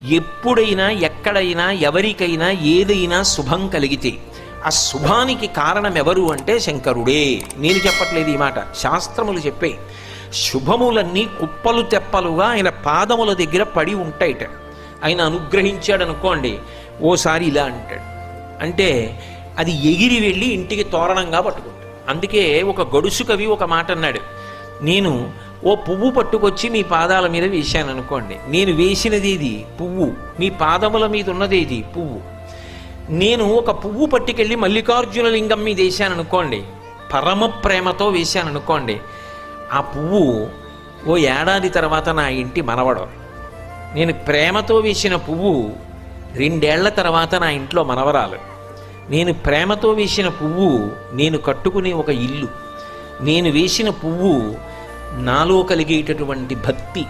ఎప్పుడైనా ఎక్కడైనా ఎవరికైనా ఏదైనా శుభం కలిగితే ఆ శుభానికి కారణం ఎవరు అంటే శంకరుడే. నేను చెప్పట్లేదు ఈ మాట, శాస్త్రములు చెప్పే. శుభములన్నీ కుప్పలు తెప్పలుగా ఆయన పాదముల దగ్గర పడి ఉంటాయిట. ఆయన అనుగ్రహించాడు అనుకోండి, ఓసారి ఇలా అంటాడు, అంటే అది ఎగిరి వెళ్ళి ఇంటికి తోరణంగా పట్టుకుంటాడు. అందుకే ఒక గడుసు కవి ఒక మాట అన్నాడు, నేను ఓ పువ్వు పట్టుకొచ్చి మీ పాదాల మీద వేశాను అనుకోండి, నేను వేసినది ఇది పువ్వు, మీ పాదముల మీద ఉన్నది ఇది పువ్వు. నేను ఒక పువ్వు పట్టుకెళ్ళి మల్లికార్జున లింగం మీద వేశాను అనుకోండి, పరమ ప్రేమతో వేశాను అనుకోండి, ఆ పువ్వు ఓ ఏడాది తర్వాత నా ఇంటి మనవడం. నేను ప్రేమతో వేసిన పువ్వు 2 ఏళ్ల తర్వాత నా ఇంట్లో మనవరాలు. నేను ప్రేమతో వేసిన పువ్వు నేను కట్టుకునే ఒక ఇల్లు. నేను వేసిన పువ్వు నాలో కలిగేటటువంటి భక్తి,